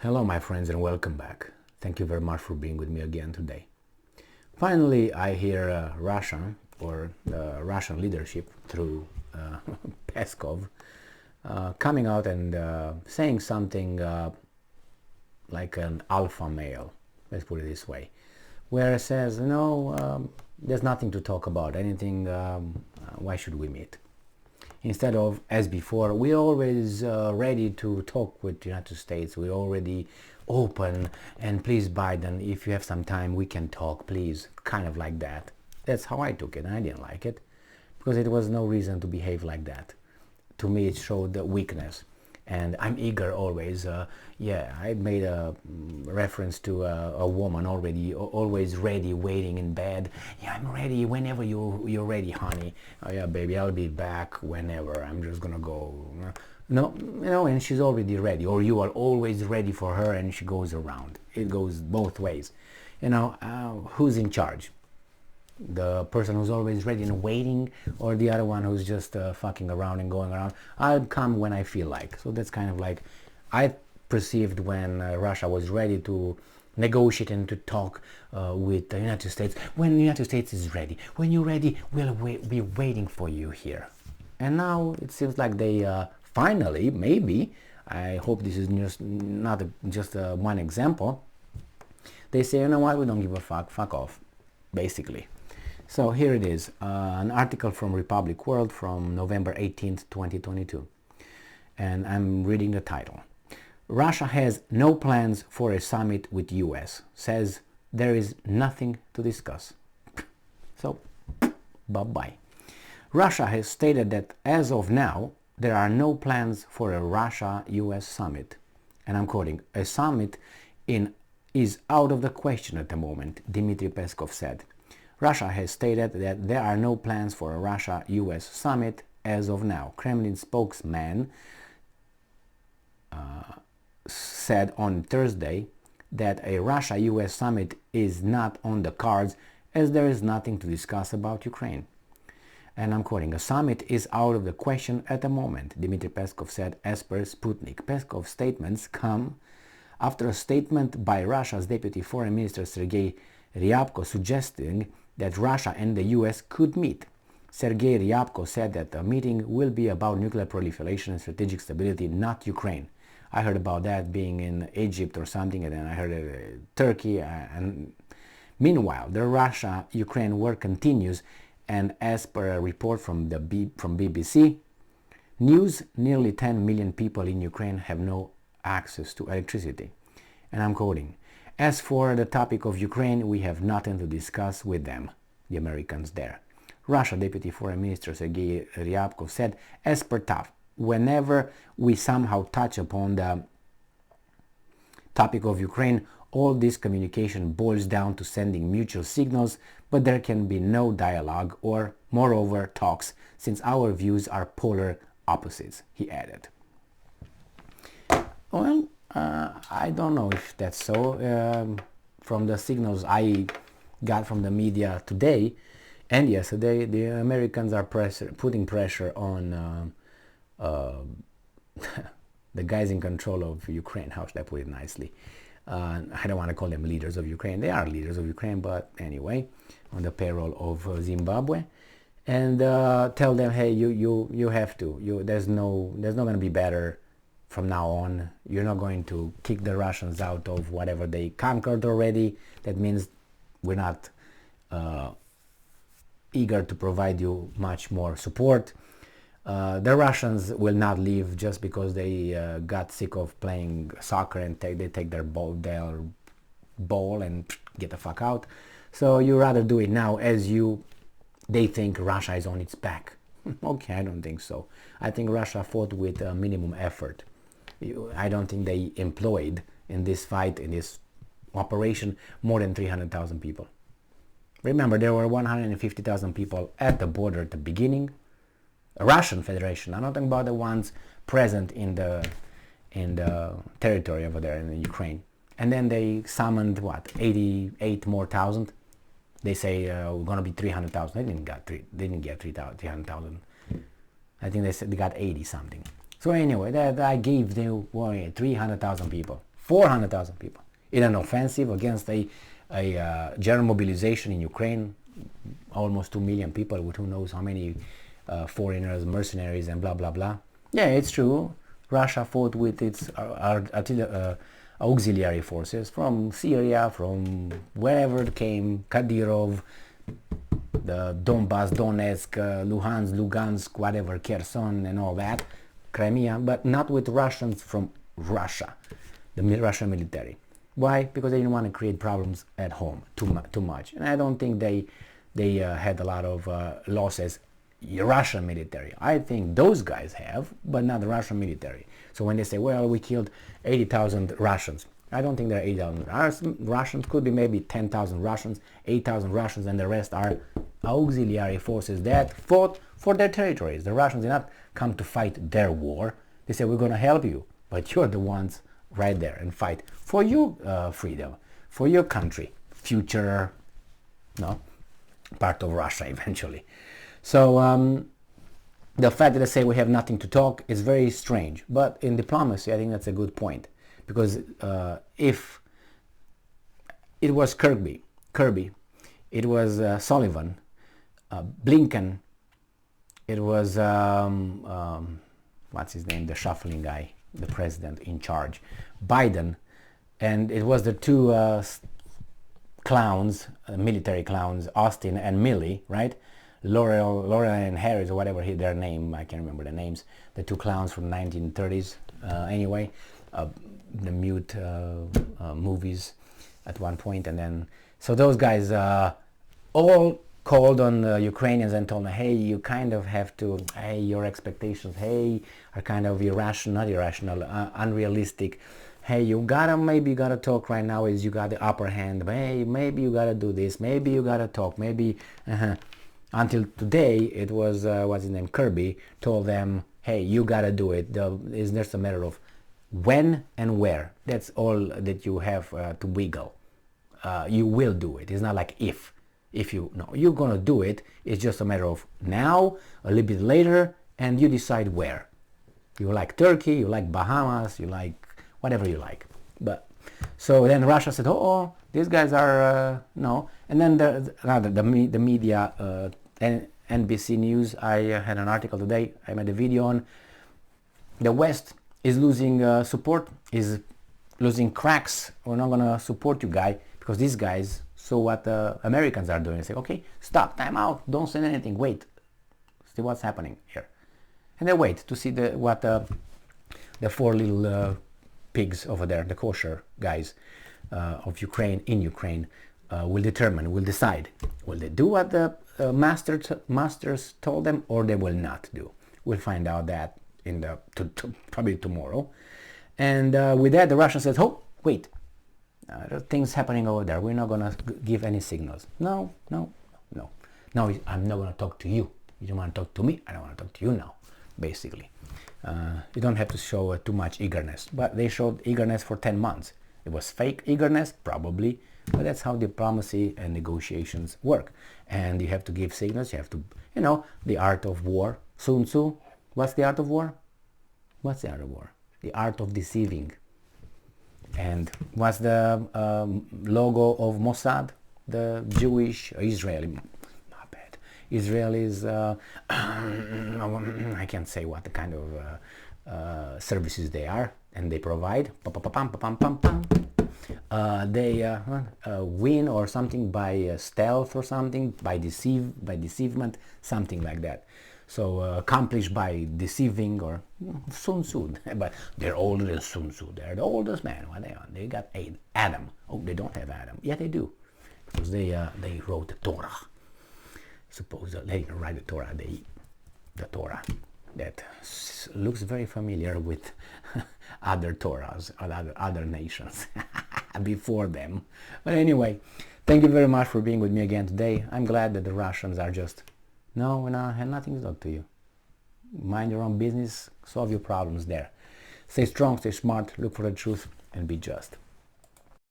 Hello my friends and welcome back. Thank you very much for being with me again today. Finally I hear Russia or Russian leadership through Peskov coming out and saying something like an alpha male, let's put it this way, where it says, no, there's nothing to talk about, anything, why should we meet? Instead of, as before, we're always ready to talk with the United States. We're already open, and please, Biden, if you have some time, we can talk, please. Kind of like that. That's how I took it, and I didn't like it, because it was no reason to behave like that. To me, it showed the weakness. And I'm eager always. Yeah, I made a reference to a woman already, always ready, waiting in bed. Yeah, I'm ready whenever you're ready, honey. Oh yeah, baby, I'll be back whenever. I'm just gonna go. No, and she's already ready. Or you are always ready for her, and she goes around. It goes both ways. Who's in charge? The person who's always ready and waiting, or the other one who's just fucking around and going around? I'll come when I feel like. So that's kind of like I perceived when Russia was ready to negotiate and to talk with the United States. When the United States is ready, when you're ready, we'll be waiting for you here. And now it seems like they finally, maybe, I hope this is just not just one example, they say, you know what, we don't give a fuck off, basically. So here it is, an article from Republic World from November 18th, 2022. And I'm reading the title. Russia has no plans for a summit with US, says there is nothing to discuss. So, bye-bye. Russia has stated that as of now, there are no plans for a Russia-US summit. And I'm quoting, a summit is out of the question at the moment, Dmitry Peskov said. Russia has stated that there are no plans for a Russia-US summit as of now. Kremlin spokesman said on Thursday that a Russia-US summit is not on the cards as there is nothing to discuss about Ukraine. And I'm quoting, a summit is out of the question at the moment, Dmitry Peskov said as per Sputnik. Peskov's statements come after a statement by Russia's Deputy Foreign Minister Sergei Ryabko suggesting that Russia and the US could meet. Sergei Ryabko said that the meeting will be about nuclear proliferation and strategic stability, not Ukraine. I heard about that being in Egypt or something, and then I heard Turkey. And meanwhile, the Russia-Ukraine war continues, and as per a report from BBC News, nearly 10 million people in Ukraine have no access to electricity. And I'm quoting, as for the topic of Ukraine, we have nothing to discuss with them, the Americans there. Russia Deputy Foreign Minister Sergei Ryabko said, as per TAF, whenever we somehow touch upon the topic of Ukraine, all this communication boils down to sending mutual signals, but there can be no dialogue or, moreover, talks, since our views are polar opposites, he added. Well, I don't know if that's so. From the signals I got from the media today and yesterday, the Americans are putting pressure on the guys in control of Ukraine. How should I put it nicely? I don't want to call them leaders of Ukraine. They are leaders of Ukraine, but anyway, on the payroll of Zimbabwe, and tell them, hey, you have to. There's not going to be better. From now on, you're not going to kick the Russians out of whatever they conquered already. That means we're not eager to provide you much more support. The Russians will not leave just because they got sick of playing soccer and they take their ball and get the fuck out. So you rather do it now as they think Russia is on its back. Okay, I don't think so. I think Russia fought with minimum effort. I don't think they employed in this fight, in this operation, more than 300,000 people. Remember, there were 150,000 people at the border at the beginning. A Russian Federation. I'm not talking about the ones present in the territory over there in Ukraine. And then they summoned, 88 more thousand? They say we're going to be 300,000. They didn't get 300,000. I think they said they got 80 something. So anyway, that I gave them 300,000 people. 400,000 people in an offensive against a general mobilization in Ukraine, almost 2 million people with who knows how many foreigners, mercenaries, and blah blah blah. Yeah, it's true. Russia fought with its auxiliary forces from Syria, from wherever it came, Kadyrov, the Donbass, Donetsk, Lugansk, whatever, Kherson and all that, Crimea, but not with Russians from Russia, the Russian military. Why? Because they didn't want to create problems at home too much. And I don't think they had a lot of losses, Russian military. I think those guys have, but not the Russian military. So when they say, well, we killed 80,000 Russians, I don't think there are 80,000 Russians. Could be maybe 10,000 Russians, 8,000 Russians, and the rest are auxiliary forces that fought for their territories. The Russians did not come to fight their war. They said, we're going to help you, but you're the ones right there and fight for your freedom, for your country, future, no, part of Russia eventually. So the fact that they say we have nothing to talk is very strange. But in diplomacy, I think that's a good point. Because if it was Kirby, it was Sullivan, Blinken, it was, what's his name, the shuffling guy, the president in charge, Biden, and it was the two clowns, military clowns, Austin and Milley, right? Laurel and Harris, or whatever their name, I can't remember the names, the two clowns from the 1930s, anyway, the mute movies at one point, and then, so those guys all called on the Ukrainians and told them, hey, you kind of have to, hey, your expectations, hey, are kind of unrealistic. Hey, maybe you gotta talk right now, is you got the upper hand. Hey, maybe you gotta do this, maybe you gotta talk, maybe, Until today, it was, what's his name, Kirby, told them, hey, you gotta do it. It's just a matter of when and where. That's all that you have to wiggle. You will do it. It's not like if you're gonna do it. It's just a matter of now, a little bit later, and you decide where. You like Turkey, you like Bahamas, you like whatever you like. But so then Russia said, oh, these guys are no. And then the media, NBC News, I had an article today, I made a video on the West is losing support, is losing cracks. We're not going to support you guys because these guys saw what the Americans are doing. They say, okay, stop, time out, don't send anything, wait, see what's happening here. And they wait to see what the four little pigs over there, the kosher guys of Ukraine, in Ukraine, will decide. Will they do what the masters told them, or they will not do? We'll find out that in probably tomorrow. And with that, the Russian says, oh, wait, there are things happening over there. We're not going to give any signals. No. No, I'm not going to talk to you. You don't want to talk to me. I don't want to talk to you now, basically. You don't have to show too much eagerness. But they showed eagerness for 10 months. It was fake eagerness, probably. But that's how diplomacy and negotiations work. And you have to give signals. You have to, the art of war. Sun Tzu, what's the art of war? What's the art of war? The art of deceiving. And what's the logo of Mossad? The Jewish, Israeli, not bad. Israelis, I can't say what the kind of services they are and they provide. They win or something by stealth or something, by deceivement, something like that. So accomplished by deceiving, or Sun Tzu. But they're older than Sun Tzu. They're the oldest man. What are they? They got Adam. Oh, they don't have Adam. Yeah, they do, because they wrote the Torah. Suppose they didn't write the Torah. The Torah that looks very familiar with other Torahs, other nations before them. But anyway, thank you very much for being with me again today. I'm glad that the Russians are just, no, I have nothing to talk to you. Mind your own business, solve your problems there. Stay strong, stay smart, look for the truth, and be just.